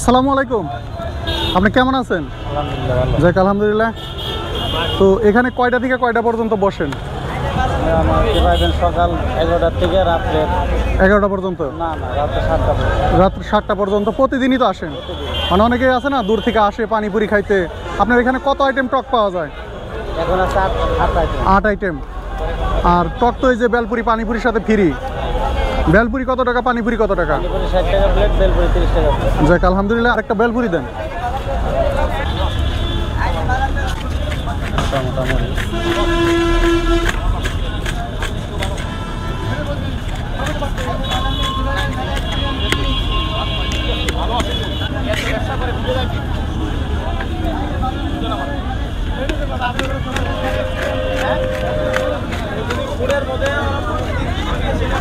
আসসালামু আলাইকুম, আপনি কেমন আছেন? যাক আলহামদুলিল্লাহ। তো এখানে কয়টা থেকে কয়টা পর্যন্ত বসেন? সকাল 11টা থেকে রাত্রে 11টা পর্যন্ত? না না, রাত্রে 7টা পর্যন্ত। রাত্রে 7টা পর্যন্ত প্রতিদিনই তো আসেন? মানে অনেকেই আছে না দূর থেকে আসে পানিপুরি খাইতে। আপনার এখানে কত আইটেম টক পাওয়া যায়? এখন আছে 8 আইটেম। 8 আইটেম। আর টক তো এই যে বেলপুরি পানিপুরির সাথে ফ্রি। বেলপুরি কত টাকা, পানিপুরি কত টাকা? পানিপুরি 60 টাকা প্লেট, বেলপুরি 30 টাকা প্লেট। যাক আলহামদুলিল্লাহ। আরেকটা বেলপুরি দেন।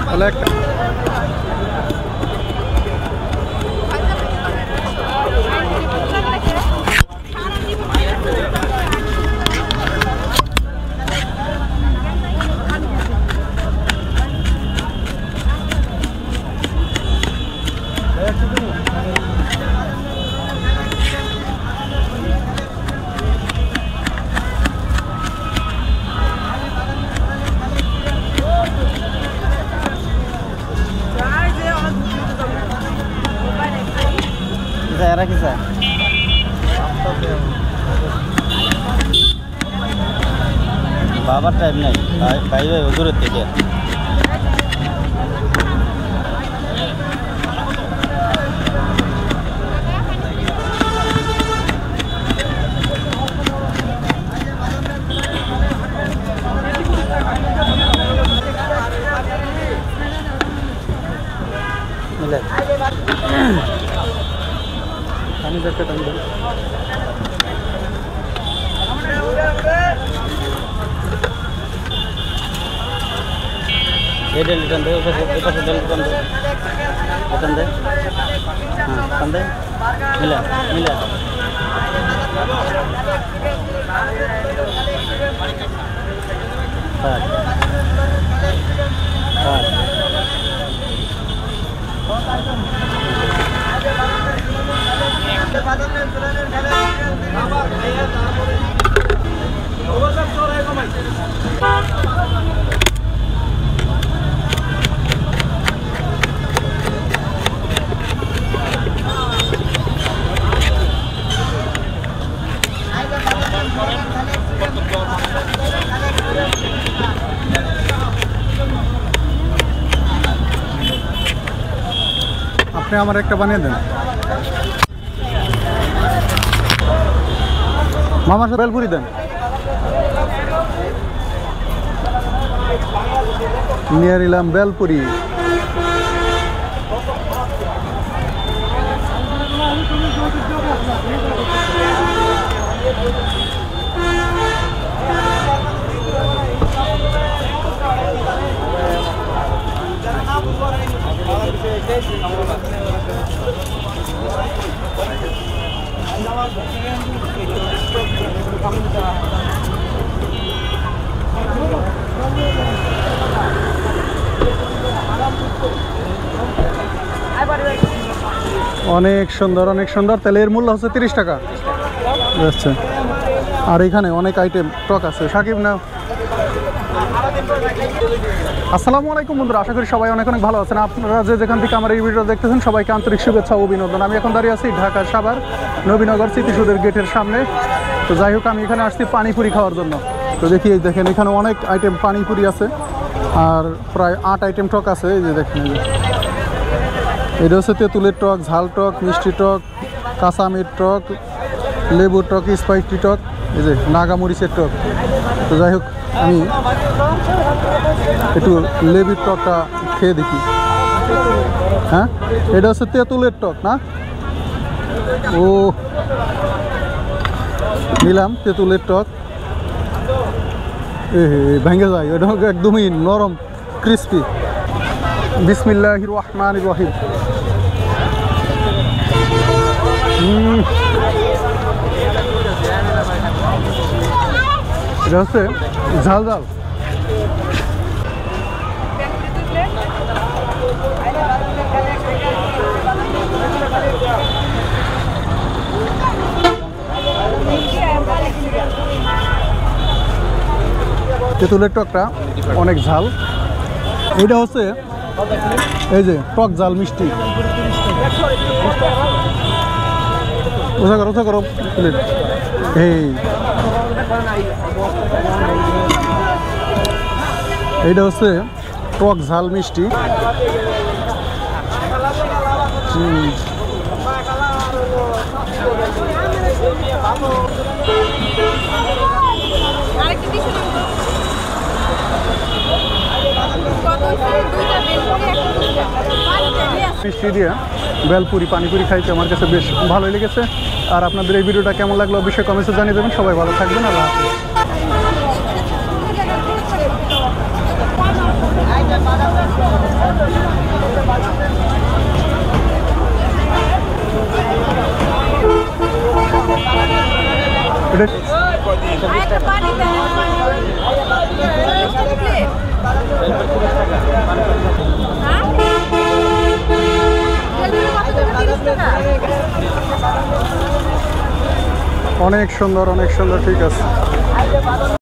তাহলে একটা এরা কি স্যার বাবার টাইম নাই, ভাই ভাই দূরের থেকে মিলে আমি দেখতে টান দেন। এই ডেল টান দে, এই পাশে ডেল টান দে, টান দে, হ্যাঁ টান দে, মিলা মিলা হ্যাঁ হ্যাঁ আপনি আমার একটা বানিয়ে দেন। মামা সাথে বেলপুরি দেন। নিয়ে নিলাম বেলপুরি। অনেক সুন্দর, অনেক সুন্দর। তাহলে এর মূল্য হচ্ছে 30 টাকা। আচ্ছা, আর এখানে অনেক আইটেম টক আছে। সাকিব না, আসসালামু আলাইকুম বন্ধুরা, আশা করি সবাই অনেক অনেক ভালো আছেন। আপনারা যে যেখান থেকে আমার এই ভিডিও দেখতেছেন সবাইকে আন্তরিক শুভেচ্ছা ও অভিনন্দন। আমি এখন দাঁড়িয়ে আছি ঢাকার সাভার নবীনগর স্মৃতিসৌধের গেটের সামনে। তো যাই হোক, আমি এখানে আসছি পানিপুরি খাওয়ার জন্য। তো দেখি, এই দেখেন এখানে অনেক আইটেম পানিপুরি আছে, আর প্রায় 8 আইটেম টক আছে। এই যে দেখেন, এটা হচ্ছে তেঁতুলের টক, ঝাল টক, মিষ্টি টক, কাঁচা আমের টক, লেবুর টক, স্পাইসি টক, এই যে নাগামরিচের টক। তো যাই হোক, আমি একটু লেবুর টকটা খেয়ে দেখি। হ্যাঁ, এটা হচ্ছে তেঁতুলের টক না? ও, নিলাম তেঁতুলের টক। ভেঙে যায়, ওটা একদমই নরম, ক্রিস্পি। বিসমিল্লাহির রহমানির রহিম। এটা হচ্ছে ঝাল ঝাল। তেঁতুলের টকটা অনেক ঝাল। এইটা হচ্ছে এই যে টক ঝাল মিষ্টি। ওঠা করো প্লেট। এই এইটা হচ্ছে টক ঝাল মিষ্টি। মিষ্টি দিয়ে বেলপুরি পানিপুরি খাইতে আমার কাছে বেশ ভালোই লেগেছে। আর আপনাদের এই ভিডিওটা কেমন লাগলো অবশ্যই কমেন্টে জানিয়ে দেবেন। সবাই ভালো থাকবেন, আল্লাহ হাফেজ। অনেক সুন্দর, অনেক সুন্দর, ঠিক আছে।